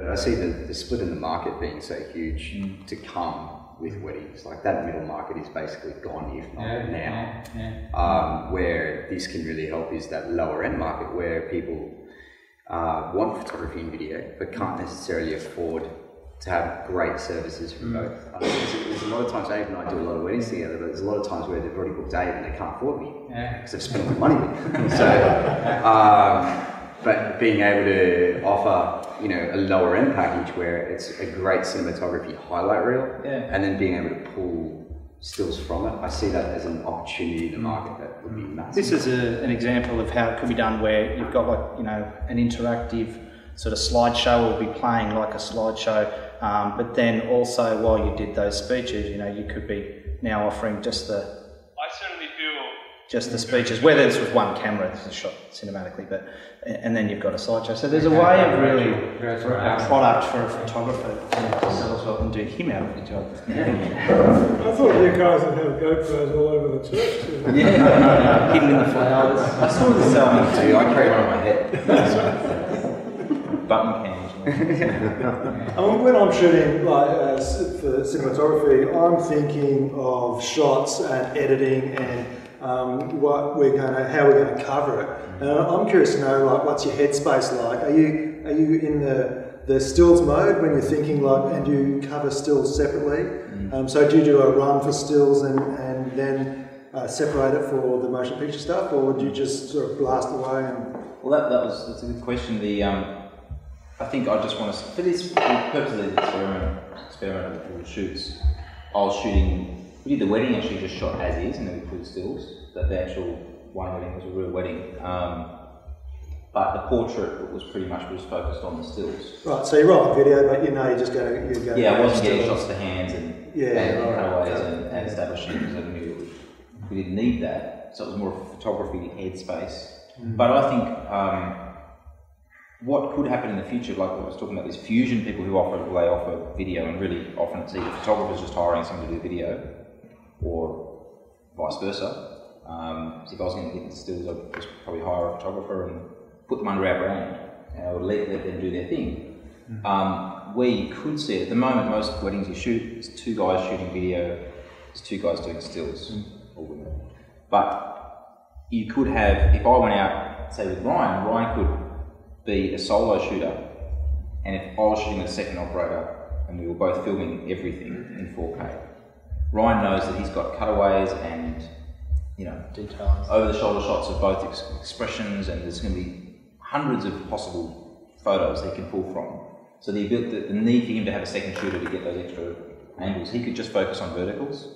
I see the split in the market being so huge to come with weddings. Like that middle market is basically gone, if not now. Where this can really help is that lower end market where people want photography and video, but can't necessarily afford to have great services from both. There's a lot of times, Dave and I do a lot of weddings together, but there's a lot of times where they've already booked Dave and they can't afford me because they've spent all their money with me. So, but being able to offer, you know, a lower end package where it's a great cinematography highlight reel, and then being able to pull stills from it, I see that as an opportunity in the market that would be massive. This is an example of how it could be done, where you've got, like, you know, an interactive sort of slideshow will be playing like a slideshow, but then also while you did those speeches, you know, you could be now offering just the speeches, whether this was one camera, this is shot cinematically, but and then you've got a slideshow. So there's a way of really for a product for a photographer to sell as well and do him out of the job. I thought you guys would have GoPros all over the church. Hidden in the flowers. I saw this too. I carry one on my head. Button cams. I mean, when I'm shooting like for cinematography, I'm thinking of shots and editing and how we're going to cover it. And I'm curious to know, like, what's your headspace like? Are you in the stills mode when you're thinking, like, and you cover stills separately? So do you do a run for stills and then separate it for the motion picture stuff, or do you just sort of blast away? And well, that's a good question. I think I just want to, for this purpose of the experimental shoots, I was shooting. We did the wedding actually just shot as is, and then we put the stills. That the actual one wedding was a real wedding, but the portrait was pretty much focused on the stills. Right. So you're on video, but you know you're going. Yeah, I wasn't getting shots to hands and cutaways and establishing because I knew we didn't need that. So it was more of a photography headspace. But I think what could happen in the future, like what I was talking about, these fusion people who offer video, and really often it's either photographers just hiring someone to do video, or vice versa. So if I was going to get the stills, I'd just probably hire a photographer and put them under our brand, and I would let them do their thing. Where you could see it, at the moment, most weddings you shoot, there's two guys shooting video, there's two guys doing stills, or women. But you could have, if I went out, say with Ryan could be a solo shooter, and if I was shooting with a second operator, and we were both filming everything in 4K, Ryan knows that he's got cutaways and, you know, details, over-the-shoulder shots of both expressions, and there's going to be hundreds of possible photos he can pull from. So the need for him to have a second shooter to get those extra angles, he could just focus on verticals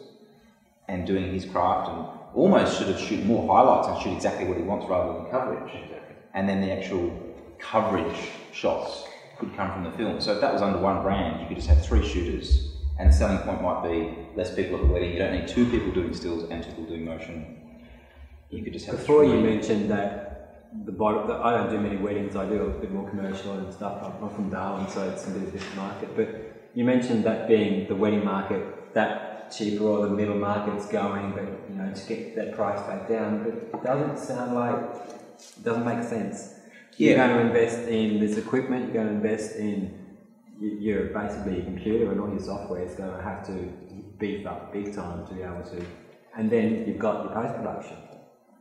and doing his craft, and almost should have shoot more highlights and shoot exactly what he wants rather than coverage. And then the actual coverage shots could come from the film. So if that was under one brand, you could just have 3 shooters. And the selling point might be less people at the wedding. You don't need 2 people doing stills and 2 people doing motion. You could just have. Before you mentioned that I don't do many weddings. I do a bit more commercial and stuff. I'm from Darwin, so it's a bit of a different market. But you mentioned that being the wedding market, that cheaper, or the middle market's going, but you know, to get that price back down. But it doesn't sound like, it doesn't make sense. You're going to invest in this equipment. You're going to invest in. You're basically your computer, and all your software is going to have to beef up big time to be able to. And then you've got your post-production,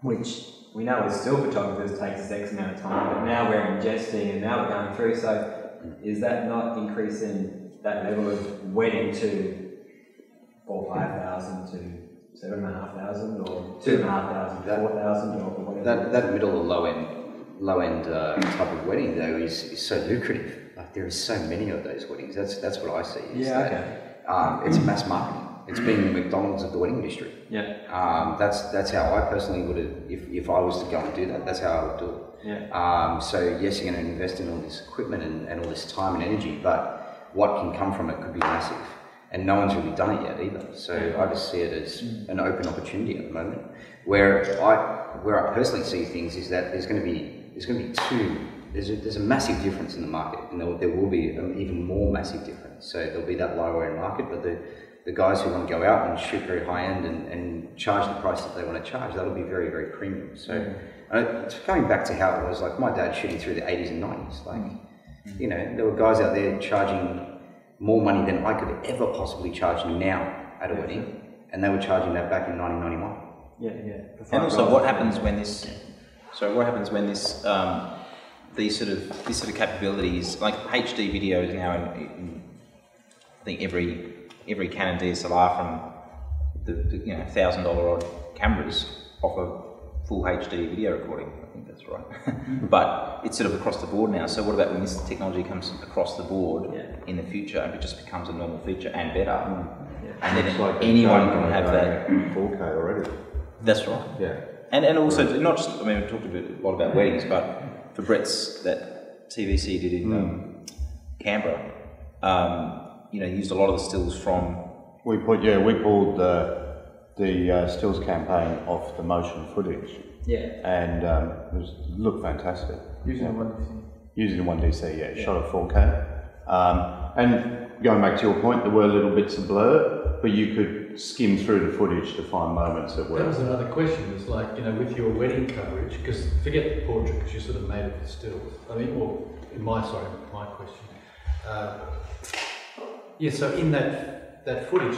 which we know as still photographers takes X amount of time, but now we're ingesting and now we're going through. So is that not increasing that level of wedding to 4,000 or 5,000 to 7,500 or 2,500, 4,000 or whatever? That middle or low end type of wedding though is so lucrative. Like there are so many of those weddings. That's what I see. It's mass marketing. It's being the McDonald's of the wedding industry. That's how I personally would have, if I was to go and do that, that's how I would do it. So yes, you're going to invest in all this equipment and all this time and energy, but what can come from it could be massive. And no one's really done it yet either. So I just see it as an open opportunity at the moment. Where I personally see things is that there's going to be there's a massive difference in the market, and there will be an even more massive difference. So there'll be that lower end market, but the guys who want to go out and shoot very high end and charge the price that they want to charge, that'll be very, very premium. So it's going back to how it was, like my dad shooting through the 80s and 90s. Like You know, there were guys out there charging more money than I could ever possibly charge now at a wedding, and they were charging that back in 1991. Yeah. And also, what happens when this? So, what happens when this? This sort of capabilities, like HD video is now in I think every Canon DSLR from the $1,000 odd cameras offer full HD video recording. I think that's right. But it's sort of across the board now. So what about when this technology comes across the board in the future and it just becomes a normal feature and better? And then like anyone can have that 4K already. That's right. Yeah. And also not just, I mean, we talked a lot about weddings, but for Brett's that TVC did in Canberra, used a lot of the stills from. We pulled the stills campaign off the motion footage. Yeah. And it looked fantastic. Using the 1DC. Using the 1DC, shot at 4K. And going back to your point, there were little bits of blur, but you could skim through the footage to find moments that were. That was another question. It's like, with your wedding coverage, because forget the portrait, because you sort of made it for stills. I mean, my question. So in that footage,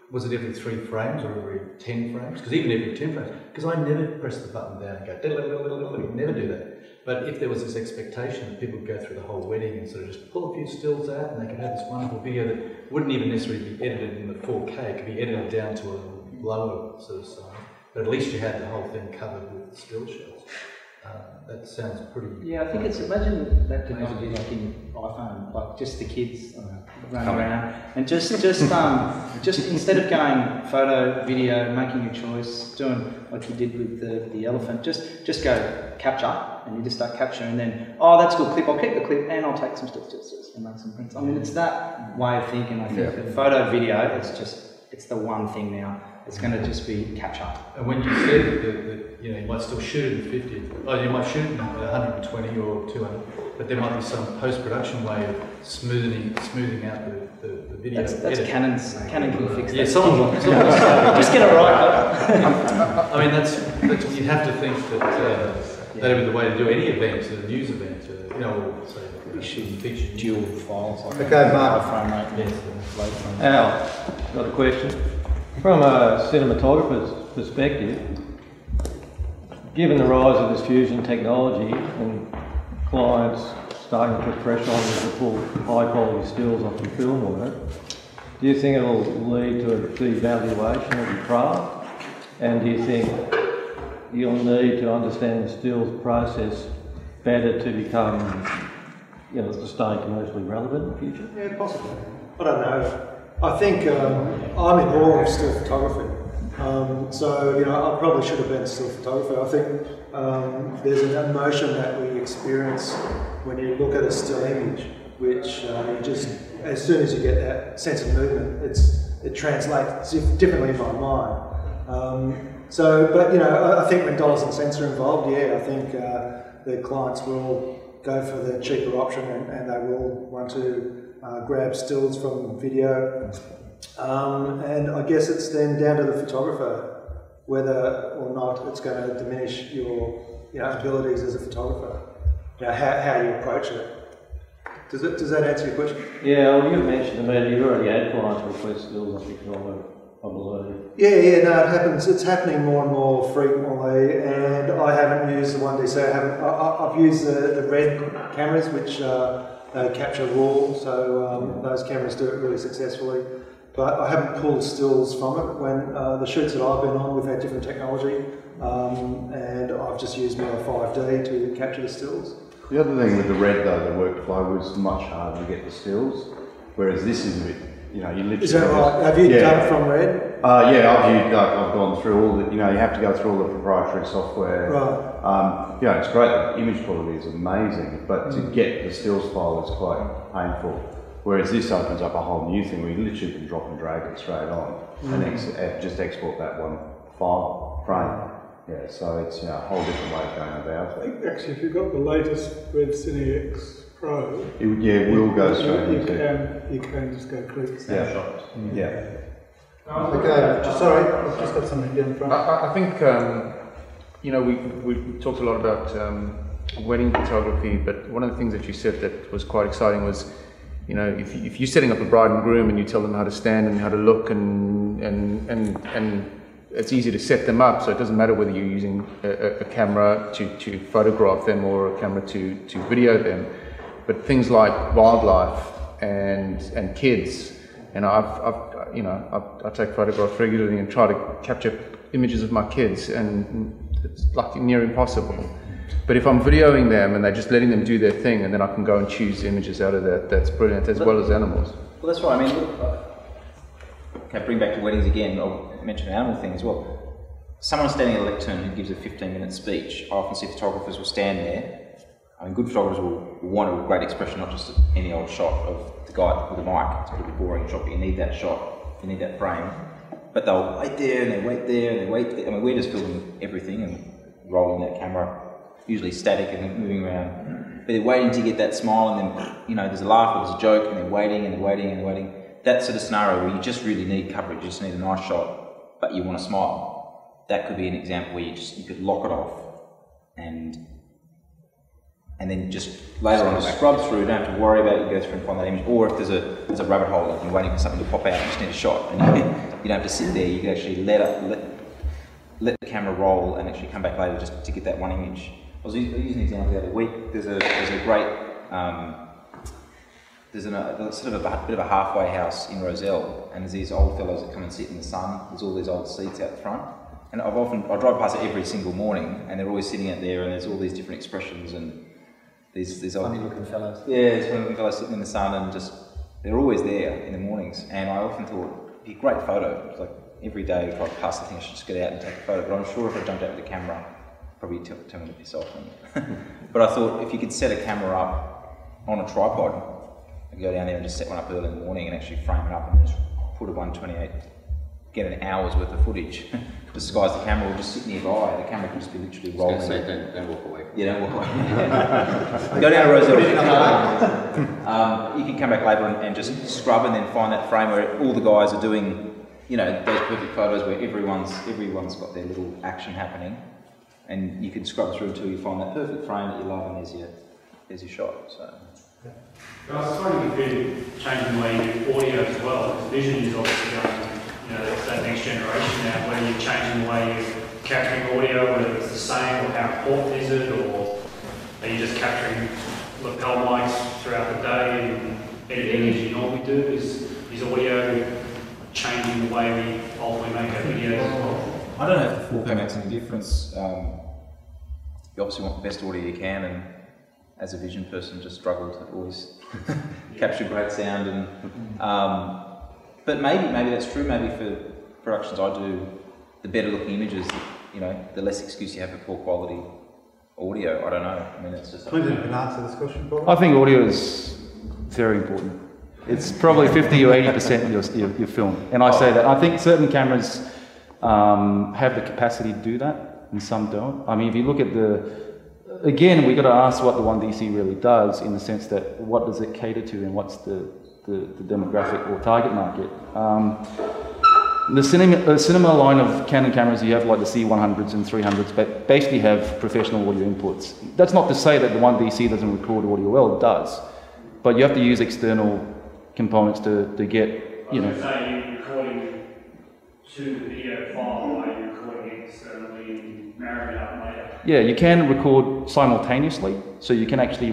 was it every 3 frames or every 10 frames? Because even every 10 frames, because I never press the button down and go, never do that. But if there was this expectation that people would go through the whole wedding and sort of just pull a few stills out and they could have this wonderful video that wouldn't even necessarily be edited in the 4K, it could be edited down to a lower sort of size, but at least you had the whole thing covered with still shots. That sounds pretty... Yeah, I think it's, imagine that technology like in iPhone, like just the kids running around, and just instead of going photo, video, making your choice, doing like you did with the elephant, just go capture, and you just start capturing, and then, that's a good clip, I'll keep the clip, and I'll take some stills and make some prints. I mean, it's that way of thinking. I think the photo, video, it's the one thing now. It's going to just be catch up. And when you said that you might still shoot it in 50, you might shoot it in 120 or 200, but there might be some post-production way of smoothing out the video. That's Canon can fix that. Yeah, someone just get it right. I mean, that's what you have to think that that would be the way to do any event, a news event, or say we should feature dual files. Like okay, Mark. Frame rate, yes, Al, got a question. From a cinematographer's perspective, given the rise of this fusion technology and clients starting to put pressure on them to pull high quality stills off the film work, do you think it will lead to a devaluation of your craft? And do you think you'll need to understand the stills process better to become, to stay commercially relevant in the future? Yeah, possibly. I don't know. I think I'm in awe of still photography. I probably should have been a still photographer. I think there's an emotion that we experience when you look at a still image, which you just, as soon as you get that sense of movement, it translates differently in my mind. I think when dollars and cents are involved, I think the clients will go for the cheaper option and they will want to grab stills from video, and I guess it's then down to the photographer whether or not it's going to diminish your abilities as a photographer, how you approach it. Does that answer your question? Yeah, well, you mentioned to me that you've already had clients request stills off your camera, I believe. No, it happens. It's happening more and more frequently, and I haven't used the 1DC. I've used the RØDE cameras, which they capture raw, so those cameras do it really successfully. But I haven't pulled stills from it. When the shoots that I've been on, we've had different technology, and I've just used my 5D to capture the stills. The other thing with the RØDE though, the workflow was much harder to get the stills, whereas this is a bit, you literally... Is that right? Have you done it from RØDE? I've gone through all the, you have to go through all the proprietary software. Right. It's great, the image quality is amazing, but to get the stills file is quite painful. Whereas this opens up a whole new thing where you literally can drop and drag it straight on and just export that one file frame. Yeah, so it's a whole different way of going about it. Actually, if you've got the latest RØDE Cine X Pro, it will go straight into you can just go click snapshots. Yeah. Okay, sorry, I've just got something here in front. I think we talked a lot about wedding photography, but one of the things that you said that was quite exciting was, you know, if you're setting up a bride and groom and you tell them how to stand and how to look and it's easy to set them up, so it doesn't matter whether you're using a camera to photograph them or a camera to video them. But things like wildlife and kids, and I take photographs regularly and try to capture images of my kids, and it's like near impossible. But if I'm videoing them and they're just letting them do their thing, and then I can go and choose images out of that, that's brilliant, as well as animals. Well, that's right. I mean, look, okay, bring back to weddings again. I'll mention an animal thing as well. Someone standing at a lectern who gives a 15-minute speech, I often see photographers will stand there. I mean, good photographers will want a great expression, not just any old shot of the guy with the mic. It's a pretty boring shot, but you need that shot, you need that frame. But they'll wait there, and they wait there, and they wait there. I mean, we're just filming everything and rolling that camera, usually static and then moving around. But they're waiting to get that smile, and then, you know, there's a laugh or there's a joke, and they're waiting and they're waiting and they're waiting. That sort of scenario where you just really need coverage, you just need a nice shot, but you want to smile. That could be an example where you could lock it off and then just later on scrub through, don't have to worry about it, you go through and find that image. Or if there's a rabbit hole and you're waiting for something to pop out, you just need a shot, and you don't have to sit there, you can actually let the camera roll and actually come back later just to get that one image. I was using an example the other week. There's a great, there's sort of a bit of a halfway house in Roselle, and there's these old fellows that come and sit in the sun. There's all these old seats out the front. And I drive past it every single morning, and they're always sitting out there, and there's all these different expressions and these old funny-looking fellows. Yeah, there's funny-looking fellows sitting in the sun, and just they're always there in the mornings. And I often thought it'd be a great photo. It's like every day I drive past the thing, I should just get out and take a photo. But I'm sure if I jumped out with a camera, probably tell me to piss off. But I thought if you could set a camera up on a tripod and go down there and just set one up early in the morning and actually frame it up and then just put a 128, get an hour's worth of footage. Disguise the camera or just sit nearby. The camera can just be literally rolling. Don't walk away. Yeah, don't walk away. Go down to Roselle. You can come back later and just scrub and then find that frame where all the guys are doing, you know, those perfect photos where everyone's got their little action happening, and you can scrub through until you find that perfect frame that you love, and there's your shot. So. I was just wondering if you're changing the way you do audio as well, because vision is obviously going. You know, it's that next generation now, whether you're changing the way you're capturing audio, whether it's the same, or how important is it, or are you just capturing lapel mics throughout the day and editing as you normally do? Is audio changing the way we ultimately make our videos as well? I don't know if the 4K makes any difference. You obviously want the best audio you can, and as a vision person, just struggle to always capture great sound and. But maybe that's true. Maybe for productions I do, the better looking images, you know, the less excuse you have for poor quality audio. I don't know. I mean, it's just. Clinton can answer this question, probably. I think audio is very important. It's probably 50 or 80% of your film, and I say that. I think certain cameras have the capacity to do that, and some don't. I mean, if you look at again, we've got to ask what the 1DC really does, in the sense that what does it cater to, and what's the demographic or target market. The cinema line of Canon cameras, you have like the C100s and 300s, but basically have professional audio inputs. That's not to say that the 1DC doesn't record audio well, it does. But you have to use external components to get, you know. I was going to say, you're recording to the video file, while you're recording it externally and marrying it up later. Yeah, you can record simultaneously, so you can actually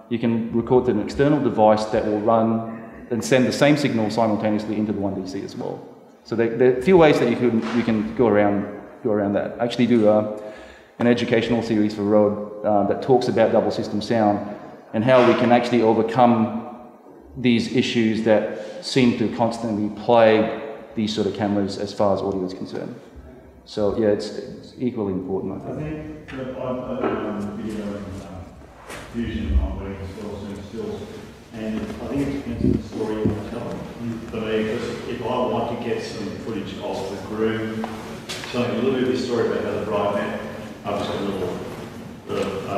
you can record to an external device that will run and send the same signal simultaneously into the 1DC as well. So there are a few ways that you can go around that. I actually do an educational series for RØDE that talks about double system sound and how we can actually overcome these issues that seem to constantly plague these sort of cameras as far as audio is concerned. So yeah, it's equally important, I think. I think I've video and fusion on wedding stills, and I think it depends on the story you want to tell. For me, because if I want to get some footage of the groom telling a little bit of his story about how the bride met, I've just got a little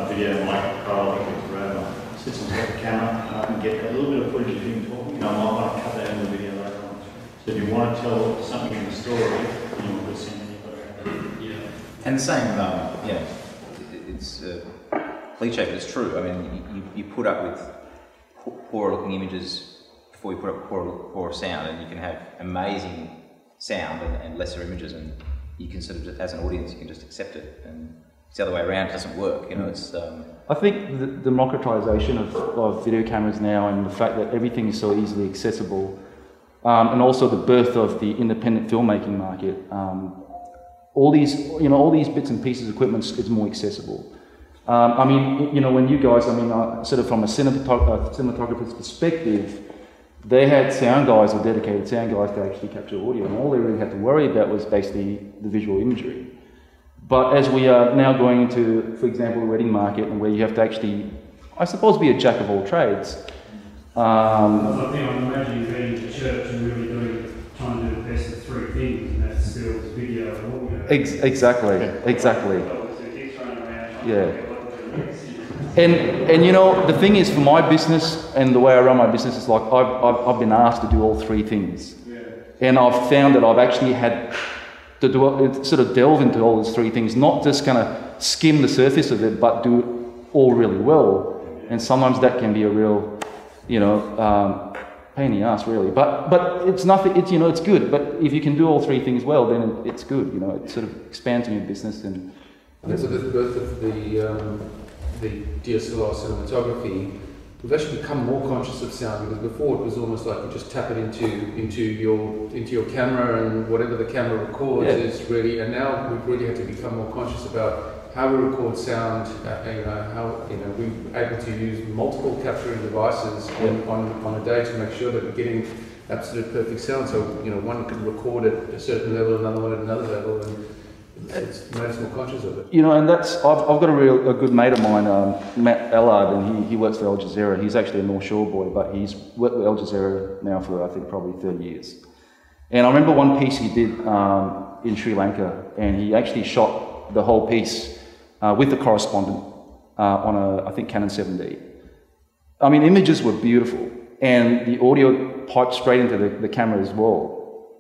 video mic, I think it's around systems like the camera, and I can get a little bit of footage of him talking. I might want to cut that in the video later on. So if you want to tell something in the story, you want to send it. Yeah. And the same, it's cliche, but it's true. I mean, you put up with poorer looking images before you put up poorer sound, and you can have amazing sound and lesser images, and you can sort of, as an audience, you can just accept it. And it's the other way around, it doesn't work. You know, it's. I think the democratization of video cameras now, and the fact that everything is so easily accessible, and also the birth of the independent filmmaking market. All these bits and pieces of equipment is more accessible. I mean, when you guys, sort of from a cinematographer's perspective, they had sound guys or dedicated sound guys to actually capture audio, and all they really had to worry about was basically the visual imagery. But as we are now going into, for example, the wedding market, and where you have to actually, I suppose, be a jack of all trades. I imagine you being to church and really trying to do the best of three things, and that's still video and audio. Exactly. Yeah. And the thing is, for my business and the way I run my business is like I've been asked to do all three things, and I've found that I've actually had to sort of delve into all those three things, not just kind of skim the surface of it, but do it all really well. And sometimes that can be a real, pain in the ass, really. But it's nothing. It's good. But if you can do all three things well, then it's good. It sort of expands your business. And I think with the birth of the DSLR cinematography, we've actually become more conscious of sound, because before it was almost like you just tap it into your camera, and whatever the camera records is really. And now we've really had to become more conscious about how we record sound. How we're able to use multiple capturing devices on a day to make sure that we're getting absolute perfect sound. So one can record at a certain level, another one at another level, and it's made us more conscious of it. And that's I've got a good mate of mine, Matt Allard, and he works for Al Jazeera. He's actually a North Shore boy, but he's worked with Al Jazeera now for I think probably 30 years. And I remember one piece he did in Sri Lanka, and he actually shot the whole piece with the correspondent on a, I think, Canon 7D. I mean, images were beautiful, and the audio piped straight into the camera as well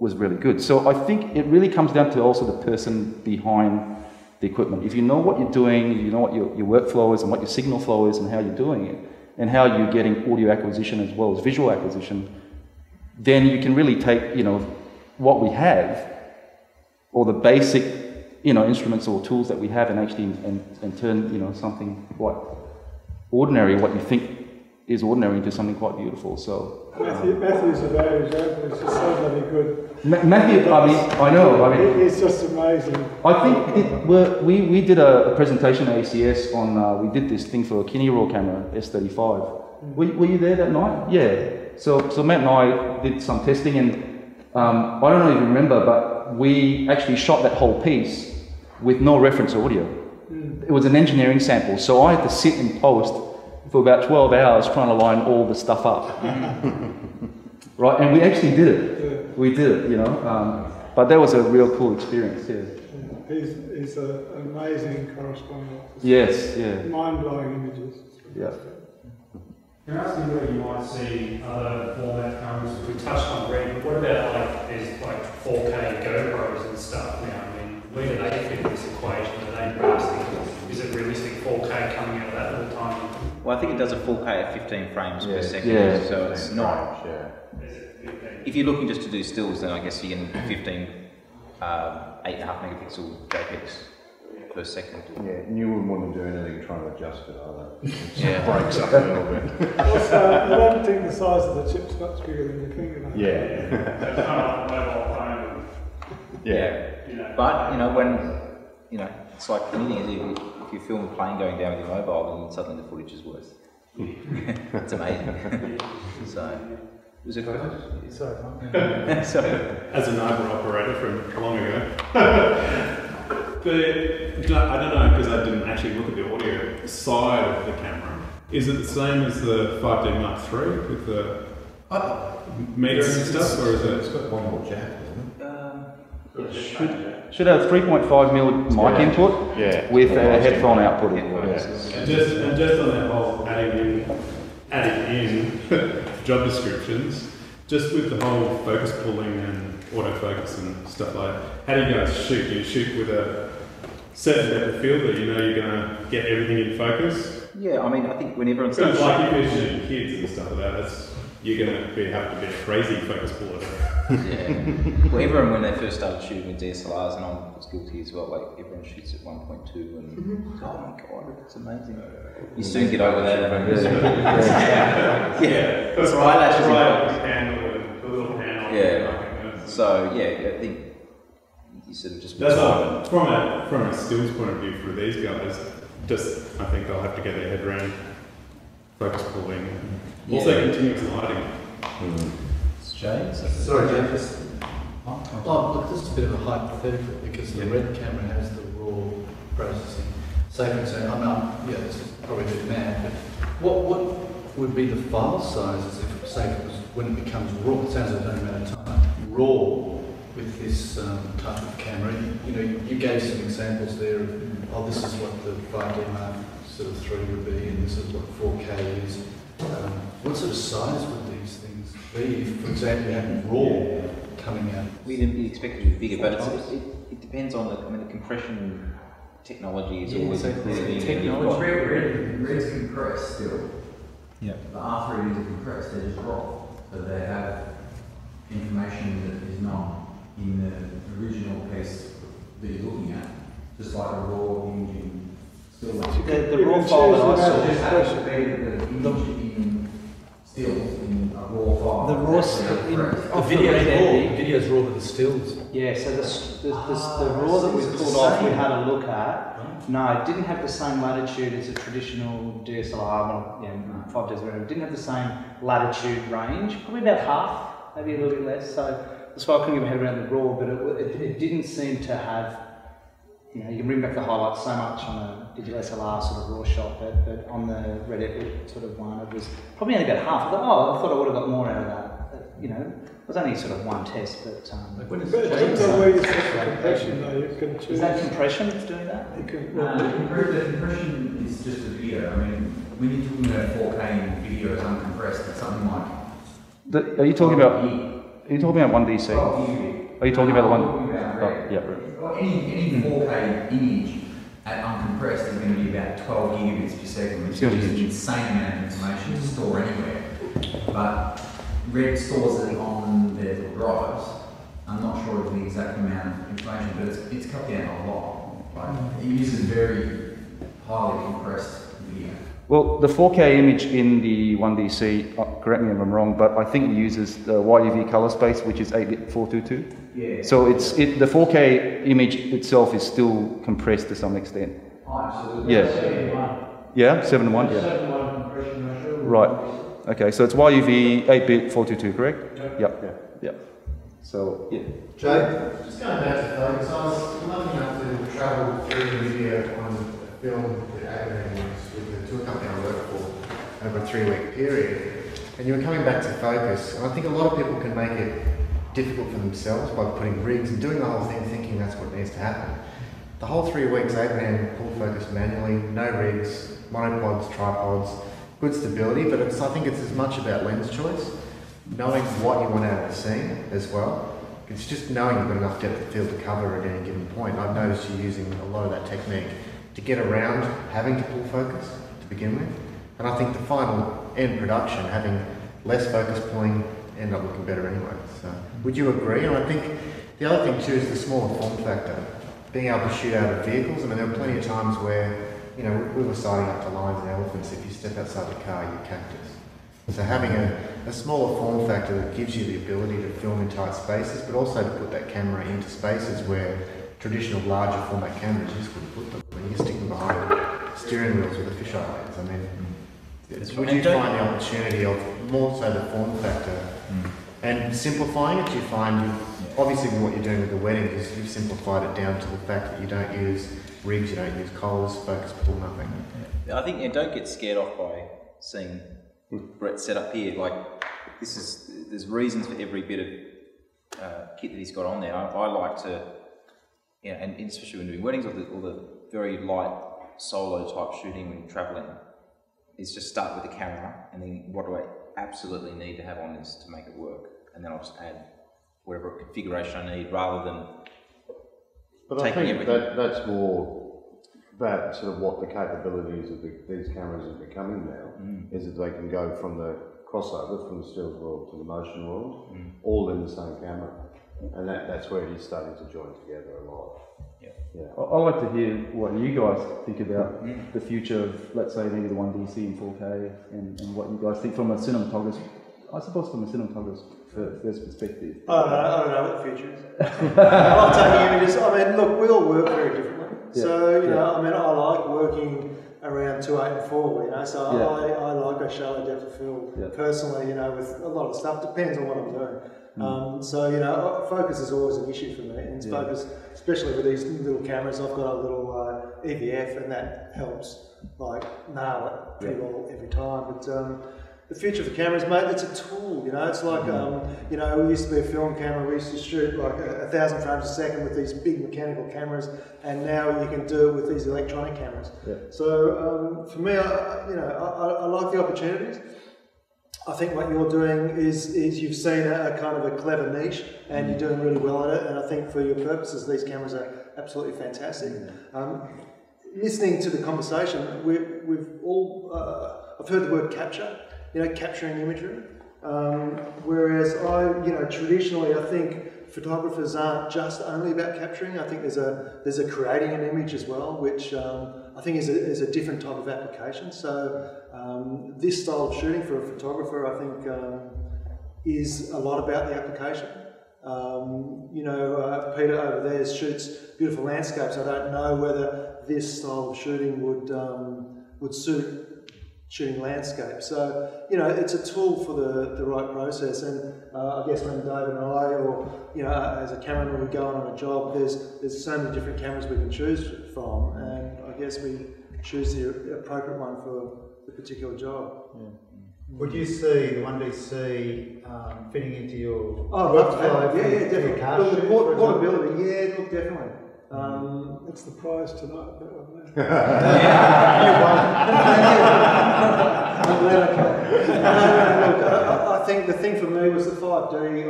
was really good. So I think it really comes down to also the person behind the equipment. If you know what you're doing, if you know what your workflow is and what your signal flow is and how you're doing it, and how you're getting audio acquisition as well as visual acquisition, then you can really take, what we have, or the basic instruments or tools that we have, and actually and turn something quite ordinary, what you think is ordinary, into something quite beautiful. So Matthew's a bad example. It's just so bloody good. Matthew, I know. It's just amazing. I think we did a presentation at ACS on. We did this thing for a Kinney RAW camera S35. Were you there that night? Yeah. So Matt and I did some testing, and I don't know if you remember, but we actually shot that whole piece with no reference audio. It was an engineering sample, so I had to sit in post for about 12 hours trying to line all the stuff up. Right, and we actually did it. We did it, but that was a real cool experience, He's an amazing correspondent. Yes, yeah. Mind-blowing images. Yeah. Can I ask you where you might see other format cameras? We touched on RØDE, but what about there's 4K GoPros and stuff now? I mean, where do they fit in this equation? Are they realistic? Is it realistic 4K coming out of that all the time? Well, I think it does a 4K at 15 frames per second, so it's not. If you're looking just to do stills, then I guess you can 15 8.5 megapixel JPEGs per second. Yeah, and you wouldn't want to do anything trying to adjust it either. It breaks up a little bit. Also, I don't think the size of the chip's much bigger than your finger. Yeah. That's kind of like mobile phone. Yeah. But when it's like anything. If you film a plane going down with your mobile, then suddenly the footage is worth. It's amazing. So, was it good? Sorry. As an Uber operator from long ago, I don't know, because I didn't actually look at the audio side of the camera. Is it the same as the 5D Mark III with the meters and stuff, or is it? It's got one more jack, isn't it? Should have 3.5mm mic input with a headphone output. And just on that whole adding in job descriptions, just with the whole focus pulling and autofocus and stuff like that, how do you guys shoot? Do you shoot with a certain depth of field that you're going to get everything in focus? Yeah, I mean, I think when everyone's Because like if you're shooting kids and stuff like that, you're going to have to be a crazy focus puller. Yeah. Well, everyone when they first started shooting with DSLRs, and I was guilty as well. Like everyone shoots at 1.2, and oh my god, it's amazing. You soon get over that. Yeah. That's right. Yeah. So yeah, I think you sort of just. That's from a skills point of view for these guys. Just I think they'll have to get their head around focus pulling, also continuous lighting. James? Sorry, James. Oh, look, this is a bit of a hypothetical because the RØDE camera has the raw processing. Say for example, this is probably a bit mad, but what would be the file sizes if, say, it was when it becomes raw? It sounds like it don't matter time. Raw with this type of camera. You gave some examples there of, this is what the 5D Mark sort of 3 would be, and this is what 4K is. What sort of size would these things be if, for example, you had raw coming out? We didn't expect it to be bigger, but it depends on the compression technology is always included. Technology. RØDE's compressed still. Yeah. The R3s are compressed, they're just raw. So they have information that is not in the original piece that you're looking at. Just like a raw imaging still. The raw file that I saw. Just happens to be that the image in stills in a raw file. The raw video's raw with the stills. Yeah, so the raw that we pulled off, we had a look at. No, it didn't have the same latitude as a traditional DSLR, 5 days ago. It didn't have the same latitude range, probably about half, maybe a little bit less. So that's why I couldn't get my head around the raw, but it didn't seem to have, you can bring back the highlights so much on a digital SLR sort of raw shot, but on the RØDE sort of one, it was probably only about half. I thought I would have got more out of that. It was only sort of one test, but depends on where you set the compression, though. You can choose. Is that compression that's doing that? The compression is just a video. I mean, when you're talking about 4K video as uncompressed, it's something like. Are you talking about 1DC? Are you talking about the one? Yeah. Any 4K image at uncompressed is going to be about 12 gigabits per second, which is an insane amount of information to store anywhere. But RØDE stores it on their drives. I'm not sure of the exact amount of information, but it's cut down a lot. It uses very highly compressed video. Well, the 4K image in the 1DC, correct me if I'm wrong, but I think it uses the UV color space, which is 8-bit 422. Yeah. So the 4K image itself is still compressed to some extent. Oh, absolutely. Yeah. 7:1. Yeah, 7:1. Yeah. 7:1 compression ratio. Right. Okay, so it's YUV 8-bit 422, correct? Yep. Yeah. So, yeah. Jay? Just going back to focus, I was lucky enough to travel through the video on a film that Adrian was with the tour company I worked for over a 3-week period. And you were coming back to focus, and I think a lot of people can make it difficult for themselves by putting rigs and doing the whole thing thinking that's what needs to happen. The whole 3 weeks Adrian pulled focus manually, no rigs, monopods, tripods, good stability, but I think it's as much about lens choice, knowing what you want out of the scene as well. It's just knowing you've got enough depth of field to cover at any given point. I've noticed you using a lot of that technique to get around having to pull focus to begin with. And I think the final end production, having less focus pulling, end up looking better anyway. So, would you agree? And I think the other thing too is the smaller form factor. Being able to shoot out of vehicles. I mean, there were plenty of times where we were sighting up to lions and elephants. If you step outside the car, you're cactus. So having a smaller form factor that gives you the ability to film in tight spaces, but also to put that camera into spaces where traditional larger format cameras you just wouldn't put them. I mean, you can stick them behind steering wheels with a fisheye lens. I mean, would you find the opportunity of more so the form factor and simplifying it? Do you find, obviously with what you're doing with the wedding, is you've simplified it down to the fact that you don't use rigs, you don't use collars, focus pull, nothing. I think, don't get scared off by seeing Brett set up here. Like, there's reasons for every bit of kit that he's got on there. I like to, and especially when doing weddings or the very light solo type shooting when you're travelling, is just start with the camera and then what do I absolutely need to have on this to make it work, and then I'll just add whatever configuration I need rather than. But I think that's more But sort of what the capabilities of these cameras are becoming now is that they can go from the crossover from the stills world to the motion world, all in the same camera, and that's where it is starting to join together a lot. I'd like to hear what you guys think about the future of, let's say, maybe the 1DC in 4K, and what you guys think from a cinematographer's, I suppose from a cinematographer's perspective. I don't know what the future is. I'm taking images. I mean, look, we all work very differently. So, you know, I mean, I like working around 2.8 and 4, you know, so I like a shallow depth of field personally, you know, with a lot of stuff, depends on what I'm doing. So, you know, focus is always an issue for me, and focus, especially with these little cameras, I've got a little EVF, and that helps, like, nail it pretty well every time. But the future for cameras, mate, it's a tool, you know, it's like, you know, we used to be a film camera, we used to shoot like 1,000 frames a second with these big mechanical cameras, and now you can do it with these electronic cameras. So for me, you know, I like the opportunities. I think what you're doing is you've seen a kind of a clever niche, and you're doing really well at it, and I think for your purposes, these cameras are absolutely fantastic. Listening to the conversation, we've all, I've heard the word capture, you know, capturing imagery. Whereas you know, traditionally I think photographers aren't just only about capturing. I think there's a creating an image as well, which I think is a different type of application. So this style of shooting for a photographer, I think, is a lot about the application. You know, Peter over there shoots beautiful landscapes. I don't know whether this style of shooting would suit shooting landscape. So, you know, it's a tool for the right process, and I guess when Dave and I, or, you know, as a cameraman, we go on a job, there's so many different cameras we can choose from, and I guess we choose the appropriate one for the particular job. Would you see the 1DC fitting into your workflow? Yeah, definitely. The portability, yeah, look, definitely. That's the prize tonight, wasn't it? I think the thing for me was the 5D.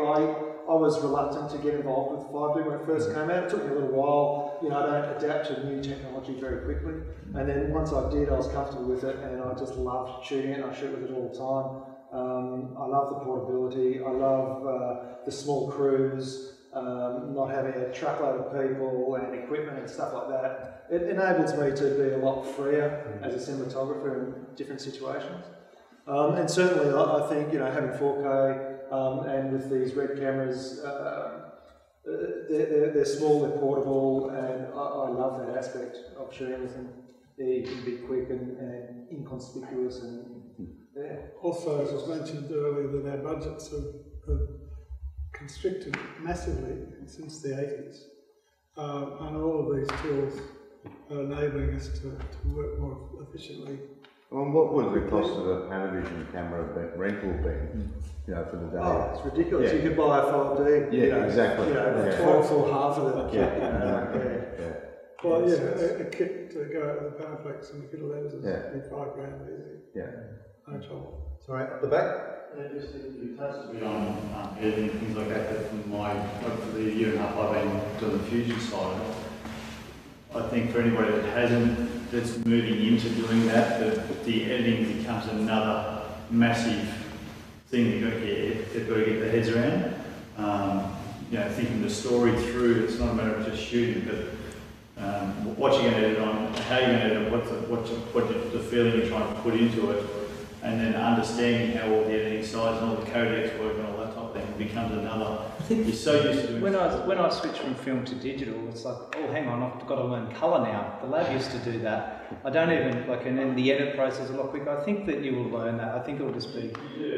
I was reluctant to get involved with 5D when it first came out. It took me a little while. You know, I don't adapt to new technology very quickly. And then once I did, I was comfortable with it, and I just loved shooting it, and I shoot with it all the time. I love the portability. I love the small crews. Not having a truckload of people and equipment and stuff like that. It enables me to be a lot freer as a cinematographer in different situations. And certainly I think, you know, having 4K and with these RØDE cameras, they're small, they're portable, and I love that aspect of shooting with them. You can be quick and inconspicuous, and Also, as was mentioned earlier, that our budgets have constricted massively since the 80s, and all of these tools are enabling us to work more efficiently. Well, what would the cost of a Panavision camera rental be, you know, for the day? Oh, it's ridiculous. You could buy a 5D. Yeah, you know, exactly. You know, for half of it. Well, a kit to go out with a Panaflex and a kit of lenses would be $5,000 easy. No trouble. Sorry, up the back. Just you touched a bit on editing and things like that, but from for the year and a half I've been doing the fusion side, I think for anybody that's moving into doing that, the editing becomes another massive thing they've got to get their heads around. You know, thinking the story through, it's not a matter of just shooting, but what you're going to edit on, how you're going to edit, what the feeling you're trying to put into it, and then understanding how all the editing sides and all the codecs work and all that type of thing becomes another. You're so used to doing when I switched from film to digital, it's like, oh, hang on, I've got to learn colour now. The lab used to do that. I don't even, and then the edit process is a lot quicker. I think that you will learn that. I think it will just be,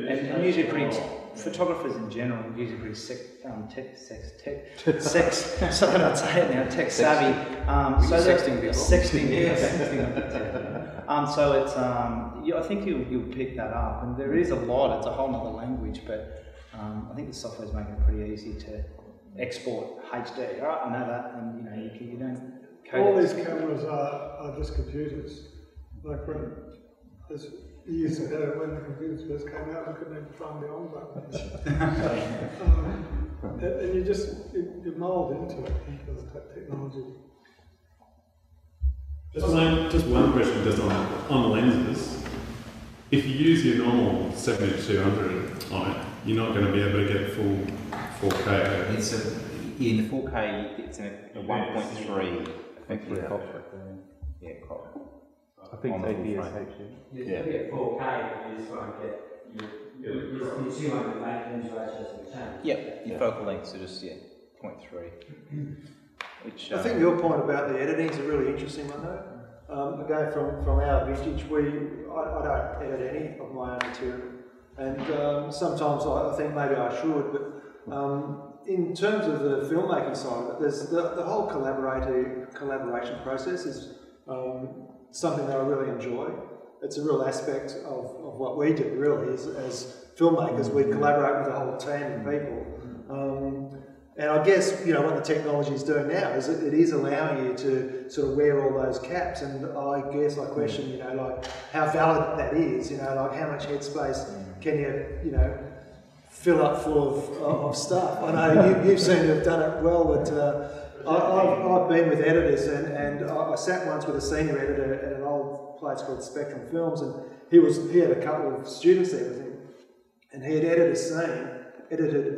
and usually pretty, photographers in general, usually pretty tech savvy. Sexting people. So it's, I think you'll pick that up, and there is a lot. It's a whole other language, but I think the software is making it pretty easy to export HD. All right, I know that, and you don't. All these cameras are just computers. Like years ago, when the computers first came out, we couldn't even find the on buttons. And you mould into it, into the technology. Just one question just on lenses. If you use your normal 70-200 on it, you're not going to be able to get full 4K. In the 4K, it's a 1.3 effectively. Yeah, crop. I think it's APS-H. You get 4K, you just won't get your 200 lens ratios will change. Yep, your focal lengths are just 0.3. Which I think your point about the editing is a really interesting one though. Again, from our vintage, I don't edit any of my own material, and sometimes I think maybe I should, but in terms of the filmmaking side of it, there's the whole collaboration process is something that I really enjoy. It's a real aspect of what we do, really, as filmmakers. We collaborate with a whole team of people. And I guess, what the technology is doing now is it is allowing you to sort of wear all those caps, and I guess I question, how valid that is, how much headspace can you, fill up full of stuff. I know you seem to have done it well, but I've been with editors, and I sat once with a senior editor at an old place called Spectrum Films, and he had a couple of students there with him, and he had edited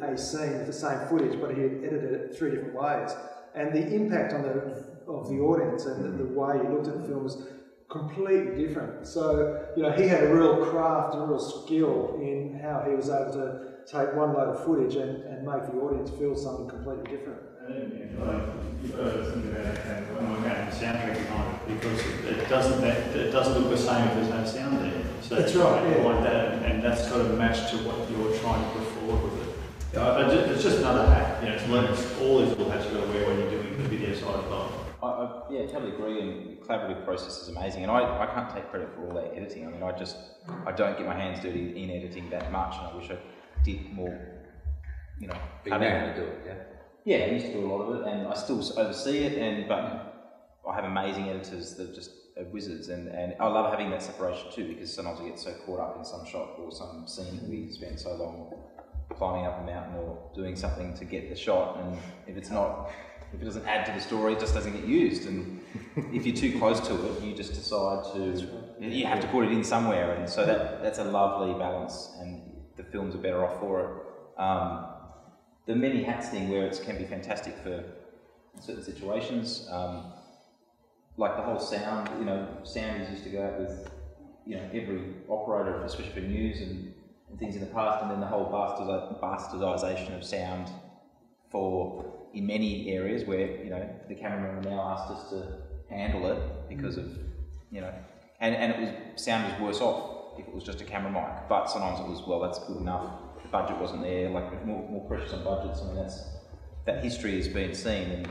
a scene with the same footage, but he had edited it 3 different ways, and the impact of the audience and the way he looked at the film was completely different. So he had a real craft and a real skill in how he was able to take one load of footage and make the audience feel something completely different. You've got to think about it when we're going to soundtrack behind it, because it doesn't look the same if there's no sound there. So that's right. You want that, and that's got to match to what you're trying to put forward with it. It's just another hack. It's all these little hats you've got to wear when you're doing the video side as well. I totally agree, and the collaborative process is amazing, and I can't take credit for all that editing. I mean, I don't get my hands dirty in editing that much, and I wish I did more, But you know how to do it, yeah? Yeah, I used to do a lot of it, and I still oversee it, but I have amazing editors that just are wizards, and I love having that separation too, because sometimes we get so caught up in some shot or some scene that we spend so long climbing up a mountain or doing something to get the shot, and if it doesn't add to the story, it just doesn't get used, and if you're too close to it, you just decide you have to put it in somewhere, and so that's a lovely balance, and the films are better off for it. The many hats thing, where it can be fantastic for certain situations, like the whole sound. Sound used to go out with every operator, especially for news and things in the past, and then the whole bastardisation of sound in many areas where the cameraman now asked us to handle it because of and sound was worse off if it was just a camera mic, but sometimes it was, well, that's good enough. The budget wasn't there, like more precious on budgets. I mean, that history has been seen, and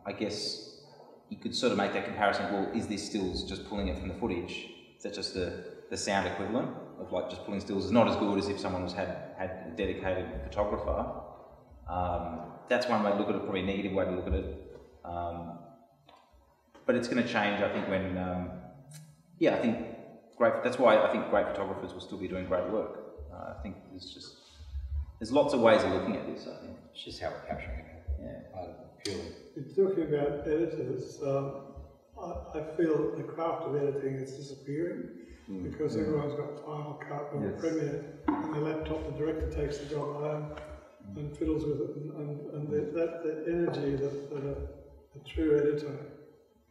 I guess you could sort of make that comparison. Well, is this stills just pulling it from the footage? Is that just the sound equivalent of like just pulling stills? Is not as good as if someone had a dedicated photographer. That's one way to look at it, probably a negative way to look at it. But it's going to change, I think, when I think that's why I think great photographers will still be doing great work. I think there's lots of ways of looking at this, I think. It's just how we're capturing it. Yeah. Purely. Talking about editors, I feel the craft of editing is disappearing because everyone's got Final Cut or Premiere and the laptop. The director takes the job home and fiddles with it, and the energy that a true editor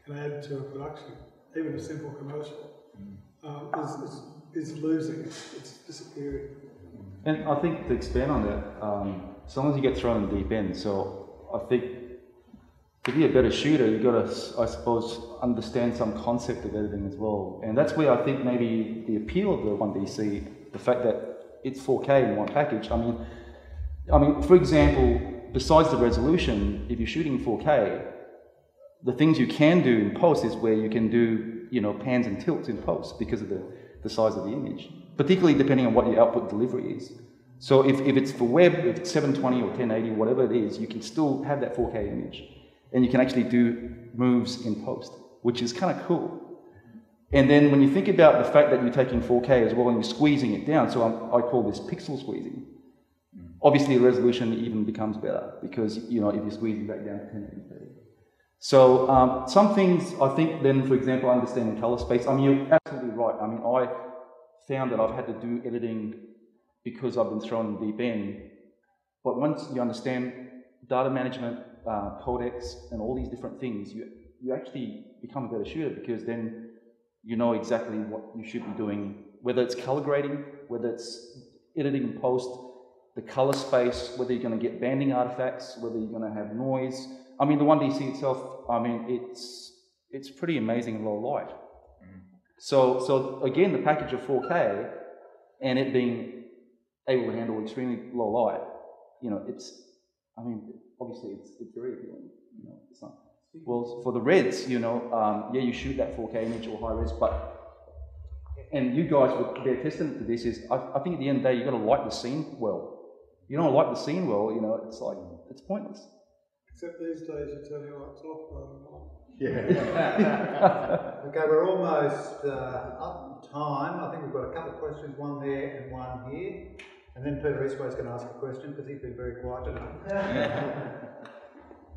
can add to a production, even a simple commercial, is losing. It's disappearing. And I think to expand on that, as long as you get thrown in the deep end, so I think to be a better shooter, you've got to, I suppose, understand some concept of editing as well. And that's where I think maybe the appeal of the 1DC, the fact that it's 4K in one package. I mean, for example, besides the resolution, if you're shooting 4K, the things you can do in post is where you can do, pans and tilts in post because of the size of the image, particularly depending on what your output delivery is. So if it's for web, if it's 720 or 1080, whatever it is, you can still have that 4K image. And you can actually do moves in post, which is kind of cool. And then when you think about the fact that you're taking 4K as well and you're squeezing it down, so I call this pixel squeezing. Obviously the resolution even becomes better because, if you're squeezing back down to 1080p. So some things, I think then, for example, understanding color space, I mean, you're absolutely right. I mean, I found that I've had to do editing because I've been thrown in the deep end. But once you understand data management, codecs, and all these different things, you actually become a better shooter, because then you know exactly what you should be doing, whether it's color grading, whether it's editing in post, the color space, whether you're going to get banding artifacts, whether you're going to have noise. I mean, the 1DC itself, I mean, it's pretty amazing in low light. So again, the package of 4K and it being able to handle extremely low light, you know, I mean, obviously it's very appealing. You know, it's not. Well, for the reds, you know, yeah, you shoot that 4K image or high res, and you guys would bear testament to this, is I think at the end of the day, you've got to light the scene well. You don't light the scene well, you know, it's like, it's pointless. Except these days you turn your lights off rather than on. Yeah. Okay, we're almost up time. I think we've got a couple of questions, one there and one here. And then Peter Eastway's going to ask a question because he's been very quiet tonight.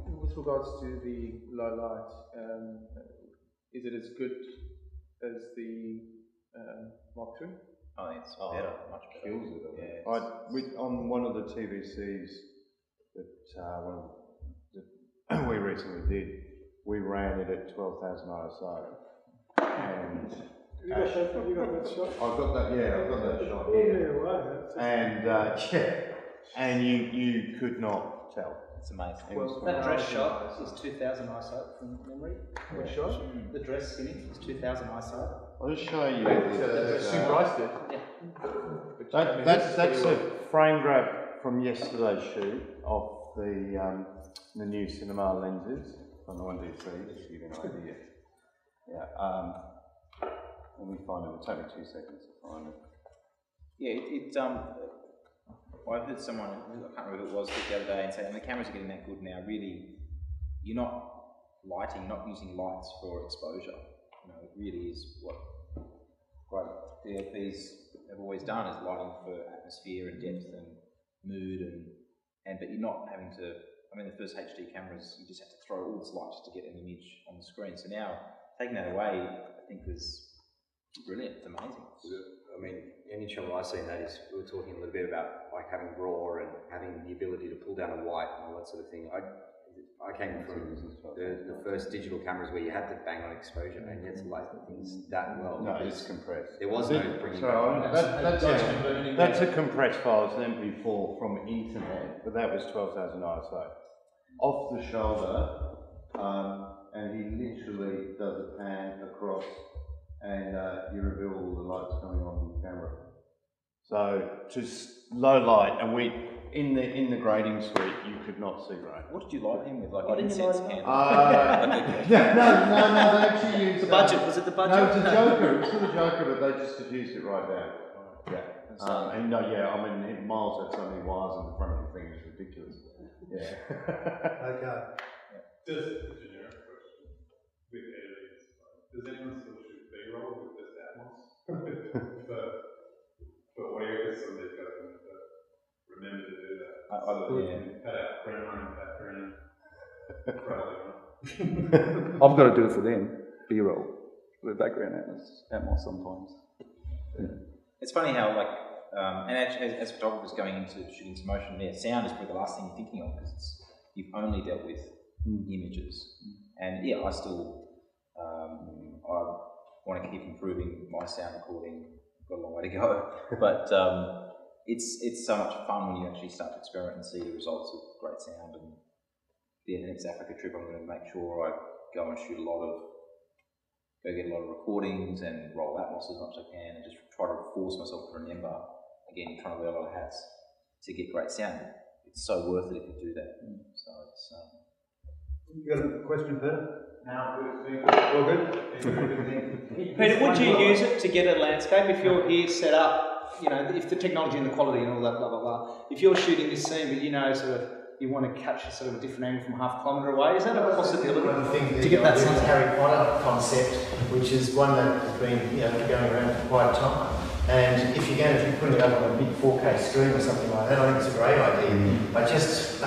With regards to the low light, is it as good as the Mark III? I think it's better, much better. Kills it. Yeah. On one of the TVCs that we recently did, we ran it at 12,000 ISO. And you got that shot? I've got that shot here. And and you could not tell. It's amazing. Well, that dress shot is 2000 ISO from memory. Which shot? The dress spinning is 2000 ISO. I'll just show you. Bryce did. Yeah. That's a frame grab from yesterday's shoot of the new cinema lenses on the 1DC, just to give you an idea. Yeah. Let me find it. It'll take me 2 seconds to find it. Yeah, I heard someone, I can't remember who it was, the other day, and say, the cameras are getting that good now. Really, you're not lighting, you're not using lights for exposure. You know, it really is what great DOPs have always done, is lighting for atmosphere and depth and mood, and but you're not having to. I mean, the first HD cameras, you just have to throw all this light just to get an image on the screen. So now, taking that away, I think is brilliant. It's amazing. I mean, any trouble I see in that is, we were talking a little bit about like having RAW and having the ability to pull down a white and all that sort of thing. I came from the first digital cameras where you had to bang on exposure and you had to light things that well. No, it's compressed. There was no bringing that's a compressed file. It's an MP4 from internet, but that was 12,000 ISO. Off the shoulder, and he literally does a pan across, and you reveal all the lights coming on the camera. So just low light, and we in the grading suite you could not see grade. What did you light him with? Like an incense candle? No, they actually used the budget. Was it the budget? No, it's a Joker. It's still a Joker, but they just diffused it right down. Yeah. And I mean, Miles had so many wires on the front of the thing, it's ridiculous. Yeah. Okay. Just a generic question. With editing, does anyone still shoot B-roll with just Atmos? for audio, so they've got to remember to do that. Cut out Crema and background. I've got to do it for them, B-roll, with background Atmos sometimes. Yeah. It's funny how, like, and actually, as photographers going into shooting to motion, sound is probably the last thing you're thinking of, because you've only dealt with images. And yeah, I still I want to keep improving my sound recording. Got a long way to go, but it's so much fun when you actually start to experiment and see the results of great sound. And the next Africa trip, I'm going to make sure I go and shoot go get a lot of recordings and roll Atmos as much as I can, and just try to force myself to remember. Again, trying to wear a lot of hats to get great sound. It's so worth it if you do that. So it's. You got a question, Peter? All good. Peter, would you use it to get a landscape if you're here set up? You know, if the technology and the quality and all that, blah blah blah. If you're shooting this scene, but you know, sort of, you want to capture sort of a different angle from half a kilometre away, is that a possibility? One thing to get that sense? Harry Potter concept, which is one that has been going around for quite a time. And if you're putting it up on a big 4K screen or something like that, I think it's a great idea. But just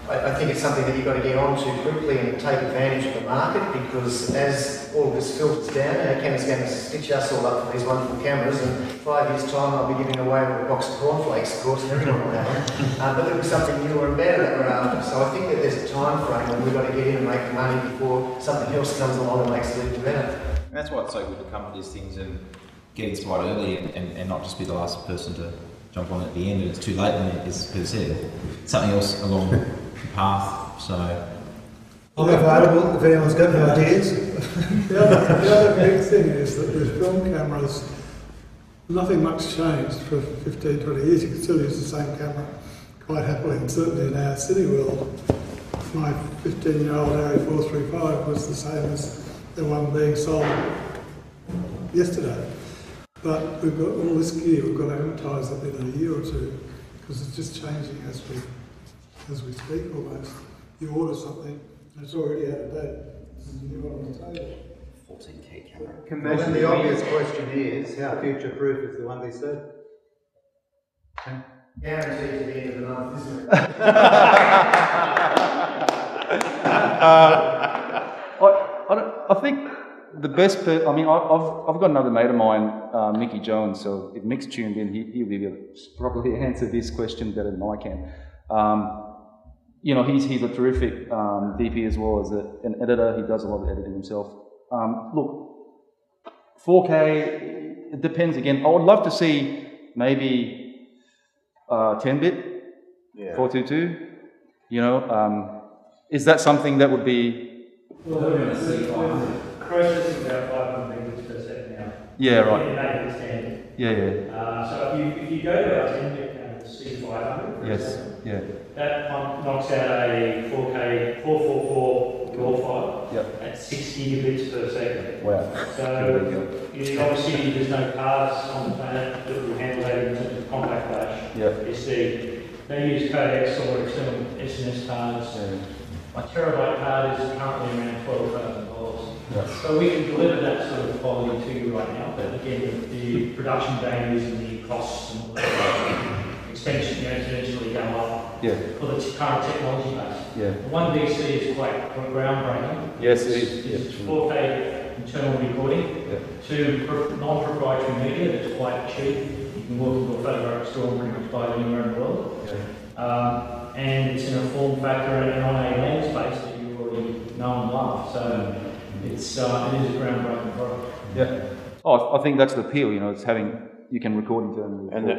I think it's something that you've got to get onto quickly and take advantage of the market, because as all of this filters down, Cameron's going to stitch us all up for these wonderful cameras, and 5 years' time I'll be giving away a box of cornflakes, of course, and everyone will have them. But it'll be something newer and better. So I think that there's a time frame when we've got to get in and make the money before something else comes along and makes it even better. And that's why it's so good to come to these things and get inspired early and not just be the last person to jump on at the end and it's too late and it's per se. Something else along the path, so... I'm available if anyone's got any ideas. The other big thing is that with film cameras, nothing much changed for 15, 20 years. You can still use the same camera quite happily, and certainly in our city world. My 15-year-old Arri 435 was the same as the one being sold yesterday. But we've got all this gear, we've got to advertise it in a year or two, because it's just changing as we speak almost. You order something, and it's already out of date, and you're on the table. 14K camera. And the obvious question is, how future-proof is the 1DC? Guaranteed to the end of the month, isn't it? I think the best, I've got another mate of mine, Mickey Jones, so if Mick's tuned in, he'll be able to probably answer this question better than I can. He's a terrific DP as well as an editor. He does a lot of editing himself. Look, 4K, it depends again. I would love to see maybe 10-bit, 422, is that something that would be... Well, we're going to see 500. Processing about 500 megabits per second now. Yeah, right. In standard. Yeah. So if you go to our 10-bit camera, C500, yes, yeah. That knocks out a 4K 444 raw file at 6 gigabits per second. Wow. So obviously there's no cards on the planet that will handle that in terms of compact flash. They use codecs or external SNS cards. My terabyte card is currently around $12,000. So we can deliver that sort of quality to you right now, but again, the production values and the costs and all that expenditure exponentially go up for the current technology base. The 1DC is quite groundbreaking. Yes, it is. It's 4K internal recording to non-proprietary media that's quite cheap. You can walk into a photographic store and pretty much buy it anywhere in the world. And it's in a form factor and on a lens base that you already know and love. So it is a groundbreaking product. I think that's the appeal, it's having, you can record internally. And the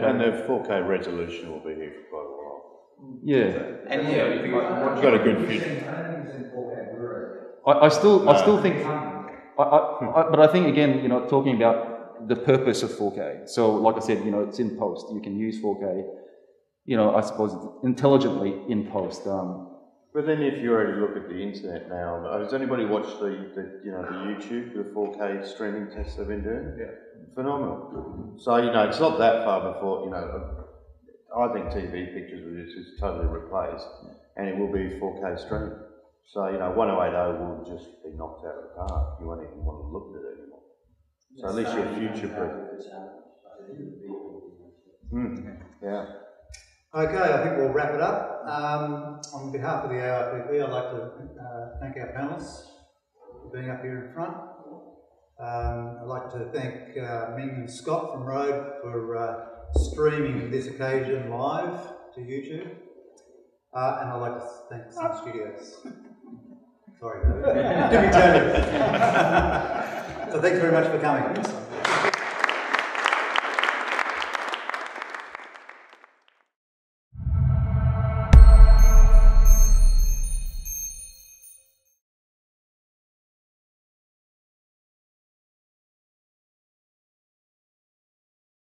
4K resolution will be here for quite a while. And you've got a good future. I still think, but I think again, talking about the purpose of 4K. So like I said, it's in post. You can use 4K, I suppose intelligently in post. But then if you already look at the internet now, has anybody watched the YouTube, the 4K streaming tests they've been doing? Phenomenal. So, it's not that far before, I think TV pictures will just totally replaced, and it will be 4K stream. So, 1080 will just be knocked out of the park. You won't even want to look at it anymore. So at least you're future-proof. Okay, I think we'll wrap it up. On behalf of the AIPP, I'd like to thank our panellists for being up here in front. I'd like to thank Ming and Scott from RØDE for streaming this occasion live to YouTube. And I'd like to thank Sun Studios. Sorry, David. So thanks very much for coming.